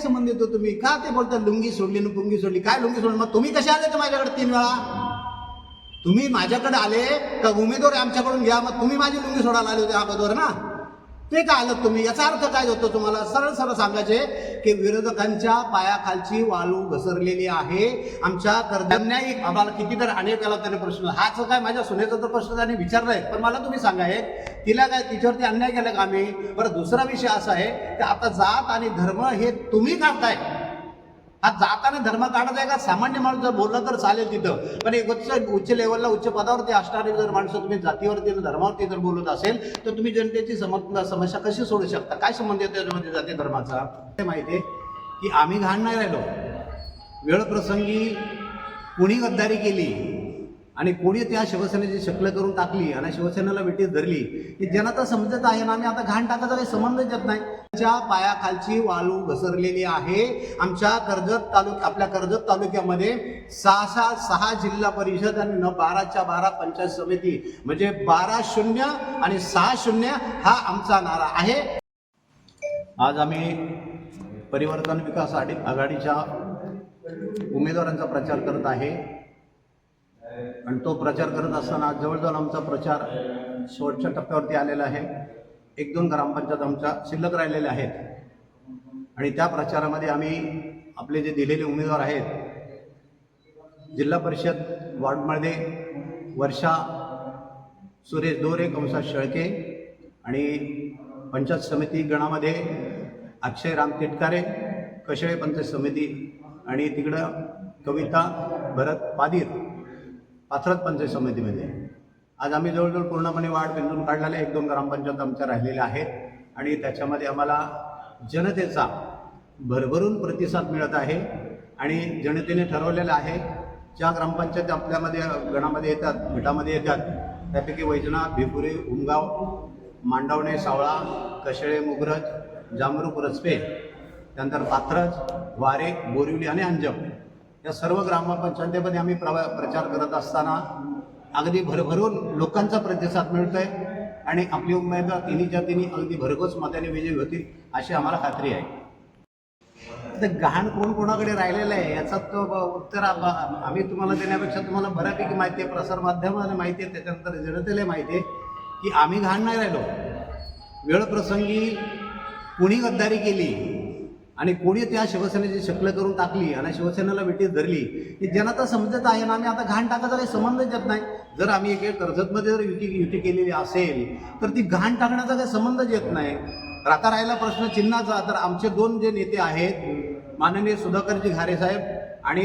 संबंध येतो तुम्ही? का ते बोलता लुंगी सोडली ना पुंगी सोडली? काय लुंगी सोडली? मग तुम्ही कसे आले तर माझ्याकडे 3 वेळा? तुम्ही माझ्याकडे आले का उमेदवार आमच्याकडून घ्या, मग तुम्ही माझी लुंगी सोडायला आले होते अगोदर ना? ते काय आलं तुम्ही? याचा अर्थ काय होतो तुम्हाला? सरळ सरळ सांगायचे की विरोधकांच्या पायाखालची वाळू घसरलेली आहे. आमच्या कर्जन्यायी आम्हाला कितीतरी अनेक वेळा त्याने प्रश्न, हाच काय माझ्या सुनेचा तर प्रश्न त्याने विचारलाय, पण मला तुम्ही सांगा तिला काय तिच्यावरती अन्याय केला का आम्ही? बरं, दुसरा विषय असा आहे की आता जात आणि धर्म हे तुम्ही काढताय. हा जात आणि धर्म काढत आहे का? सामान्य माणूस जर बोललं तर चालेल तिथं, पण एक उच्च लेवलला उच्च पदावरती असणारे जर माणसं तुम्ही जातीवरती धर्मावरती जर बोलत असेल तर तुम्ही जनतेची समस्या कशी सोडू शकता? काय संबंध येतो त्याच्यामध्ये जाती धर्माचा? ते माहिती आहे की आम्ही घाण नाही राहिलो. वेळ प्रसंगी कुणी गद्दारी केली आणि कोणी त्या शिवसेनेची शक्ल करून टाकली आणि शिवसेनेला विटीत धरली की ज्यांना तर समजत आहे ना, आम्ही आता घाण टाकायचा काही संबंधच येत नाही. च्या पायाखालची वाळू घसरलेली आहे. आमच्या आपल्या कर्जत तालुक्यामध्ये 6 जिल्हा परिषद आणि 12च्या 12 पंचायत समिती, म्हणजे 12-0 आणि 6-0 हा आमचा नारा आहे. आज आम्ही परिवर्तन विकास आघाडीच्या उमेदवारांचा प्रचार करत आहे आणि तो प्रचार करत असताना जवळजवळ आमचा प्रचार शेवटच्या टप्प्यावरती आलेला आहे. 1-2 ग्रामपंचायत आमच्या शिल्लक राहिलेल्या आहेत आणि त्या प्रचारामध्ये आम्ही आपले जे दिलेले उमेदवार आहेत, जिल्हा परिषद वार्डमध्ये वर्षा सुरेश दोरे कंसात शेळके आणि पंचायत समिती गणामध्ये अक्षय राम तिटकारे कशळे पंचायत समिती आणि तिकडं कविता भरत पाथरत पंचायत समितीमध्ये आज आम्ही जवळजवळ पूर्णपणे वाढ बिंदून काढलेल्या 1-2 ग्रामपंचायत आमच्या राहिलेल्या आहेत आणि त्याच्यामध्ये आम्हाला जनतेचा भरभरून प्रतिसाद मिळत आहे आणि जनतेने ठरवलेलं आहे ज्या ग्रामपंचायत आपल्यामध्ये गणामध्ये येतात, गटामध्ये येतात, त्यापैकी वैजनाथ, भिपुरी, उमगाव, मांडवणे, सावळा, कशळे, मुगरज, जामरूप, रचपे, त्यानंतर पाथरज, वारे, बोरिवली आणि अंजम या सर्व ग्रामपंचायतीमध्ये आम्ही प्रचार करत असताना अगदी भरभरून लोकांचा प्रतिसाद मिळतोय आणि आपली उमेदवार तिन्हीच्या तिन्ही अगदी भरघोस मताने विजयी होतील अशी आम्हाला खात्री आहे. तर गहाण कोणाकडे राहिलेलं आहे याचा तो उत्तर आम्ही तुम्हाला देण्यापेक्षा तुम्हाला बऱ्यापैकी माहिती आहे, प्रसारमाध्यमाला माहिती आहे, त्याच्यानंतर जनतेला माहिती आहे की आम्ही घाण नाही राहिलो. वेळ प्रसंगी कुणी गद्दारी केली आणि कोणी त्या शिवसेनेची शक्ल करून टाकली आणि शिवसेनेला विटीत धरली की ज्यांना तर समजत आहे ना, आम्ही आता घाण टाकायचा काही संबंधच येत नाही. जर आम्ही एक कर्जतमध्ये जर युती केलेली असेल तर ती घाण टाकण्याचा काही संबंधच येत नाही. आता राहिला प्रश्न चिन्हाचा, तर आमचे 2 जे नेते आहेत माननीय सुधाकरजी घारे साहेब आणि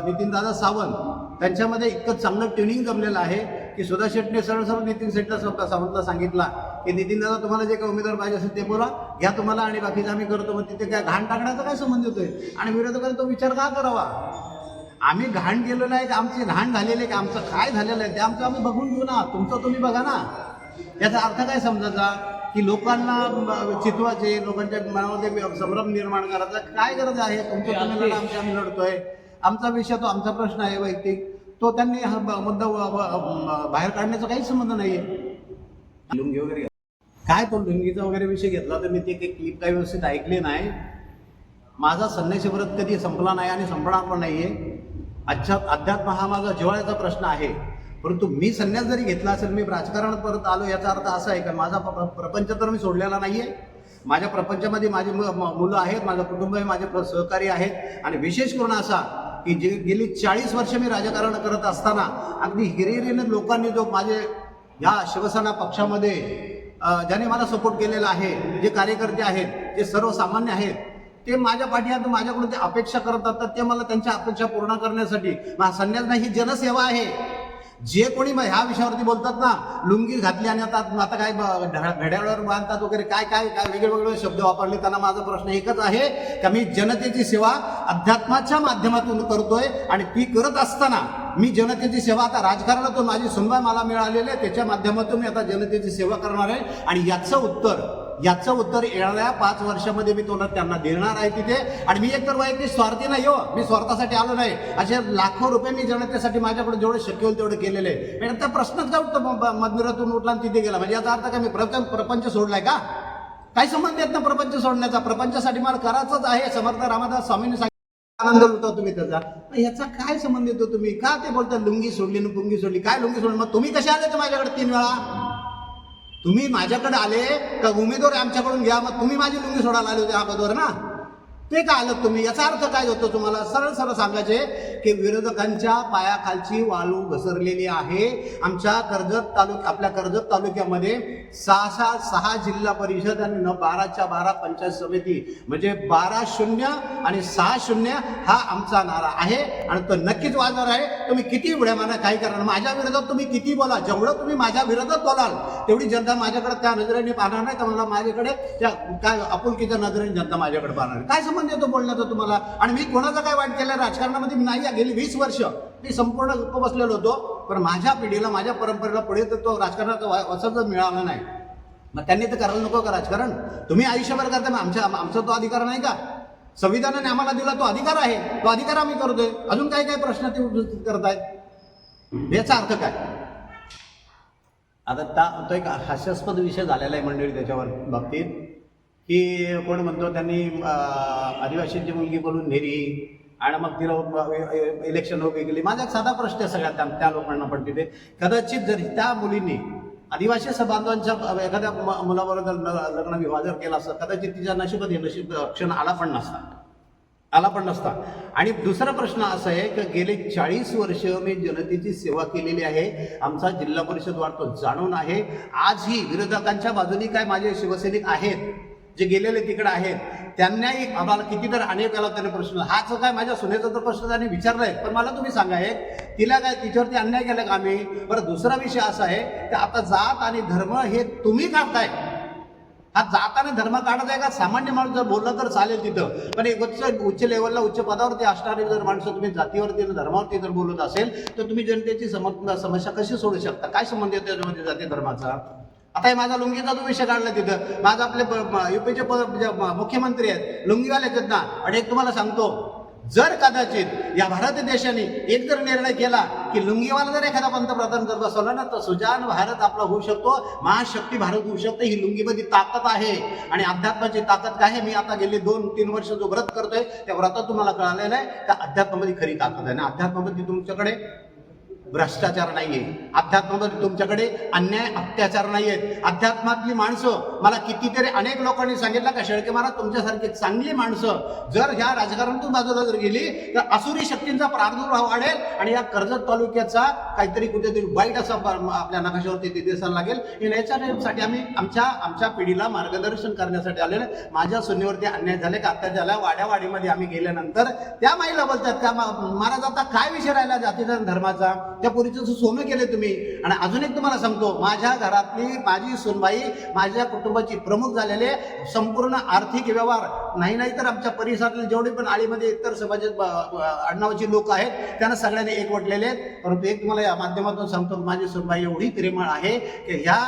नितीनदादा सावंत, त्यांच्यामध्ये इतकं चांगलं ट्युनिंग जमलेलं आहे की सुधा शेट्टीने सरळ सरळ नितीन सावंतला सांगितला की नितीनदादा तुम्हाला जे काही उमेदवार पाहिजे असेल ते बोला, घ्या तुम्हाला आणि बाकीचं आम्ही करतो. मग तिथे काय घाण टाकण्याचा काय संबंध येतोय आणि विरोधकांनी तो विचार का करावा? आम्ही घाण केलेलं आहे, आमची घाण झालेली आहे, की आमचं काय झालेलं आहे ते आमचं आम्ही बघून घेऊ ना, तुमचं तुम्ही बघा ना. याचा अर्थ काय समजायचा की लोकांना चितवायचे, लोकांच्या मनामध्ये संभ्रम निर्माण करायचा काय गरज आहे? तुमचं तुम्ही लढा, आम्ही लढतोय. आमचा विषय तो आमचा प्रश्न आहे वैयक्तिक, तो त्यांनी हा मुद्दा बाहेर काढण्याचा काही संबंध नाही आहे. लुंगी वगैरे काय तो लुंगीचा वगैरे विषय घेतला तर मी ते क्लिप काही व्यवस्थित ऐकले नाही. माझा संन्यासी व्रत कधी संपला नाही आणि संपणार पण नाही आहे. अध्यात्म हा माझा जिव्हाळ्याचा प्रश्न आहे, परंतु मी संन्यास जरी घेतला असेल, मी राजकारणात परत आलो, याचा अर्थ असा आहे का माझा प्रपंच तर मी सोडलेला नाही आहे. माझ्या प्रपंचामध्ये माझी मुलं आहेत, माझं कुटुंब आहे, माझे सहकारी आहेत आणि विशेष करून असा की गेली 40 वर्ष मी राजकारण करत असताना अगदी हिरिरीने लोकांनी जो माझे ह्या शिवसेना पक्षामध्ये ज्याने मला सपोर्ट केलेला आहे, जे कार्यकर्ते आहेत, जे सर्वसामान्य आहेत, ते माझ्या पाठीत माझ्याकडून ते अपेक्षा करत असतात, ते मला त्यांच्या अपेक्षा पूर्ण करण्यासाठी संन्यास नाही, ही जनसेवा आहे. जे कोणी ह्या विषयावरती बोलतात ना, लुंगी घातली आणि आता काय घड्याळावर बांधतात वगैरे काय काय काय वेगळे शब्द वापरले, त्यांना माझा प्रश्न एकच आहे की मी जनतेची सेवा अध्यात्माच्या माध्यमातून करतोय आणि ती करत असताना मी जनतेची सेवा आता राजकारणातून माझी सुनबाई मला मिळालेली आहे, त्याच्या माध्यमातून मी आता जनतेची सेवा करणार आहे आणि याचं उत्तर येणाऱ्या 5 वर्षामध्ये मी त्यांना देणार आहे तिथे. आणि मी एकतर वैयक्तिक स्वार्थी नाही हो, मी स्वार्थासाठी आलो नाही. असे लाखो रुपये मी जनतेसाठी माझ्याकडे जेवढे शक्य होईल तेवढे केलेले आहे. त्या प्रश्नच काय उठतो मंदिरातून उठला आणि तिथे गेला, म्हणजे याचा अर्थ काय मी प्रपंच सोडलाय का? काय संबंध येत ना प्रपंच सोडण्याचा? प्रपंचासाठी मला करायचंच आहे. समर्थ रामदास स्वामींनी सांगितलं, आनंद लुटतो तुम्ही त्याचा. याचा काय संबंध येतो? तुम्ही का ते बोलता लुंगी सोडली ना पुंगी सोडली? काय लुंगी सोडली? मग तुम्ही कसे आले तर माझ्याकडे 3 वेळा? तुम्ही माझ्याकडे आले का उमेदवार आमच्याकडून घ्या, मग तुम्ही माझी लुंगी सोडायला आले होते अगोदर ना? ते काय आलं तुम्ही? याचा अर्थ काय होतो तुम्हाला? सरळ सरळ सांगायचे की विरोधकांच्या पायाखालची वाळू घसरलेली आहे. आमच्या आपल्या कर्जत तालुक्यामध्ये 6 जिल्हा परिषद आणि 12च्या 12 पंचायत समिती, म्हणजे 12-0 आणि 6-0 हा आमचा नारा आहे आणि तो नक्कीच वाजणार आहे. तुम्ही किती उड्या मारा काही करणार, माझ्या विरोधात तुम्ही किती बोला, जेवढं तुम्ही माझ्या विरोधात बोलाल तेवढी जनता माझ्याकडे त्या नजरेने पाहणार नाही. तर मला माझ्याकडे त्या काय आपुलकीच्या नजरेने जनता माझ्याकडे पाहणार नाही. काय संबंध येतो बोलण्याचा तुम्हाला? आणि मी कोणाचं काय वाईट केलं राजकारणामध्ये नाही. गेली 20 वर्ष मी संपूर्ण गप्प बसलेलो होतो, पण माझ्या पिढीला माझ्या परंपरेला पुढे तर तो राजकारणाचा वसंत मिळाला नाही. मग त्यांनी तर करायला नको का राजकारण? तुम्ही आयुष्यभर करता, मग आमचा तो अधिकार नाही का? संविधानाने आम्हाला दिला तो अधिकार आहे, तो अधिकार आम्ही करतोय. अजून काय काय प्रश्न ते उपस्थित करतायत? याचा अर्थ काय? आता तो एक हास्यास्पद विषय झालेला आहे मंडळी त्याच्यावर बाबतीत, की कोण म्हणतो त्यांनी आदिवासींची मुलगी बोलून नेली आणि मग तिला इलेक्शन उभी केली. माझा एक साधा प्रश्न आहे सगळ्यात त्या लोकांना, पण तिथे कदाचित जर त्या मुलींनी आदिवासी बांधवांच्या एखाद्या मुलाबरोबर लग्न विवाह जर केला असता, कदाचित तिच्या नशिबात हे नशीब क्षण आला पण नसता. आणि दुसरा प्रश्न असा आहे की गेले 40 वर्ष मी जनतेची सेवा केलेली आहे. आमचा जिल्हा परिषद वाढतो जाणून आहे. आजही विरोधकांच्या बाजूनी काय माझे शिवसैनिक आहेत जे गेलेले तिकडे आहेत, त्यांनाही आम्हाला किती तर अनेक वेळा त्यांनी प्रश्न, हाच काय माझ्या सुनेचा तर प्रश्न त्यांनी विचारलाय, पण मला तुम्ही सांगा तिला काय तिच्यावरती अन्याय केला का आम्ही? बरं, दुसरा विषय असा आहे की आता जात आणि धर्म हे तुम्ही काढताय. हा जात आणि धर्म काढत आहे का? सामान्य माणूस जर बोललं तर चालेल तिथं, पण एक उच्च लेवलला उच्च पदावरती असणारी जर माणसं तुम्ही जातीवरती आणि धर्मावरती जर बोलत असेल तर तुम्ही जनतेची समस्या कशी सोडू शकता? काय संबंध येतो त्याच्यामध्ये जाती धर्माचा? आता हे माझा लुंगीचा जो विषय काढला तिथं, माझा आपले युपीचे मुख्यमंत्री आहेत लुंगीवाले आहेत ना. आणि एक तुम्हाला सांगतो, जर कदाचित या भारत देशाने एक जर निर्णय केला की लुंगीवाला जर एखादा पंतप्रधान जर बसवला ना, तर सुजान भारत आपला होऊ शकतो, महाशक्ती भारत होऊ शकतो. ही लुंगीमध्ये ताकद आहे आणि अध्यात्माची ताकद काय आहे? मी आता गेले 2-3 वर्ष जो व्रत करतोय त्या व्रतात तुम्हाला कळालेलं आहे का अध्यात्मामध्ये खरी ताकद आहे. आणि अध्यात्मामध्ये तुमच्याकडे भ्रष्टाचार नाहीये, अध्यात्मामध्ये तुमच्याकडे अन्याय अत्याचार नाहीयेत. अध्यात्मातली माणसं, मला कितीतरी अनेक लोकांनी सांगितलं का शेळके महाराज तुमच्यासारखी चांगली माणसं जर ह्या राजकारणातून बाजूला जर गेली तर असुरी शक्तींचा प्रादुर्भाव वाढेल आणि या कर्जत तालुक्याचा काहीतरी कुठेतरी वाईट असा आपल्या नकाशावरती ते दिसायला लागेल. याच्यासाठी आम्ही आमच्या पिढीला मार्गदर्शन करण्यासाठी आलेलं. माझ्या सुनेवरती अन्याय झाले का अत्याचार झाला, वाड्यावाडीमध्ये आम्ही गेल्यानंतर त्या महिला बोलतात का महाराज आता काय विषय राहिला जातीचा धर्माचा? त्या पोरीचं सोनं केले तुम्ही. आणि अजून एक तुम्हाला सांगतो, माझ्या घरातली माझी सुनबाई माझ्या कुटुंबाची प्रमुख झालेले संपूर्ण आर्थिक व्यवहार नाही तर आमच्या परिसरातले जेवढे पण आळीमध्ये इतर समाजात आडनावाची लोक आहेत त्यांना सगळ्यांनी एकवटलेले आहेत. परंतु एक तुम्हाला या माध्यमातून सांगतो, माझी सुनबाई एवढी प्रेमळ आहे की ह्या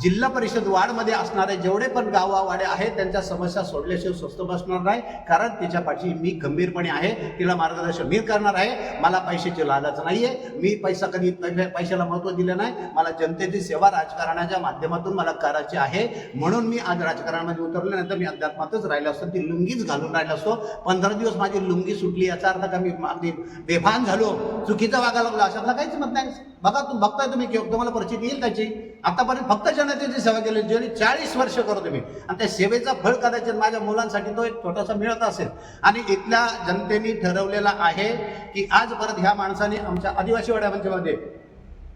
जिल्हा परिषद वार्डमध्ये असणारे जेवढे पण गावावाडे आहेत त्यांच्या समस्या सोडल्याशिवाय स्वस्त बसणार नाही. कारण तिच्या पाठी मी गंभीरपणे आहे, तिला मार्गदर्शन मी करणार आहे. मला पैशाची लालच नाहीये, मी कधी पैशाला महत्त्व दिलं नाही. मला जनतेची सेवा राजकारणाच्या माध्यमातून मला करायची आहे. म्हणून मी आज राजकारणामध्ये उतरल्यानंतर मी अध्यात्मातच राहिलो असतो, ती लुंगीच घालून राहिलो असतो. 15 दिवस माझी लुंगी सुटली याचा अर्थ का मी अगदी बेभान झालो, चुकीचं वागायला लागलो अशातला काहीच मत नाही. बघा बघताय तुम्ही, तुम्हाला परिचित येईल त्याची. आतापर्यंत फक्त जनतेची सेवा केली, गेली 40 वर्ष करतो मी. आणि त्या सेवेचा फळ कदाचित माझ्या मुलांसाठी तो एक छोटासा मिळत असेल. आणि इथल्या जनतेने ठरवलेला आहे की आज परत ह्या माणसाने आमच्या आदिवासी वाड्यामध्ये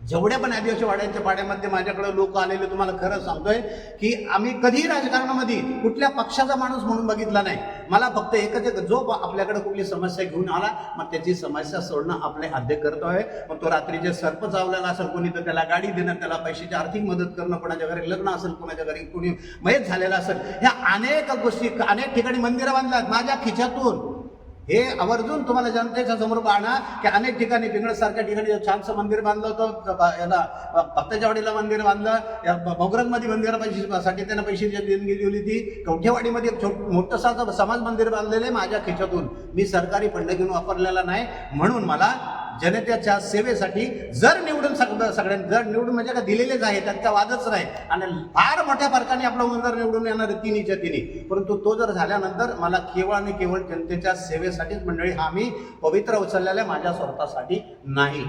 जेवढ्या पण आदिवासी वाड्यांच्या पाड्यामध्ये माझ्याकडे लोक आलेले, तुम्हाला खरं सांगतोय की आम्ही कधीही राजकारणामध्ये कुठल्या पक्षाचा माणूस म्हणून बघितला नाही. मला फक्त एकच एक, जो आपल्याकडे कुठली समस्या घेऊन आला मग त्याची समस्या सोडणं आपले आद्य कर्तव्य आहे. मग तो रात्रीचे सर्प चावलेला असेल कोणी तर त्याला गाडी देणं, त्याला पैशाची आर्थिक मदत करणं, कोणाच्या घरी लग्न असेल, कोणाच्या घरी कोणी मयत झालेला असेल, ह्या अनेक गोष्टी अनेक ठिकाणी मंदिरं बांधतात माझ्या खिशातून. हे आवर्जून तुम्हाला जनतेच्या समोर पाहणं की अनेक ठिकाणी पिंगळत सारख्या ठिकाणी छानसं मंदिर बांधलं होतं, याला भक्ताच्या वाडीला मंदिर बांधलं, या भोगरजमध्ये मंदिरासाठी त्यांना पैसे देणगी दिली ती, कवठेवाडीमध्ये मोठंसं समाज मंदिर बांधलेलं आहे माझ्या खिशातून. मी सरकारी फंड घेऊन वापरलेला नाही. म्हणून मला जनतेच्या सेवेसाठी जर निवडून सगळ्यांनी जर निवडून म्हणजे का दिलेलेच आहे, त्यात काय वादच नाही आणि फार मोठ्या फरकाने आपला उमेदवार निवडून येणार आहे तिन्हीच्या तिन्ही. परंतु तो जर झाल्यानंतर मला केवळ आणि केवळ जनतेच्या सेवेसाठीच मंडळी, हा मी पवित्र उचललेला माझ्या स्वतःसाठी नाही.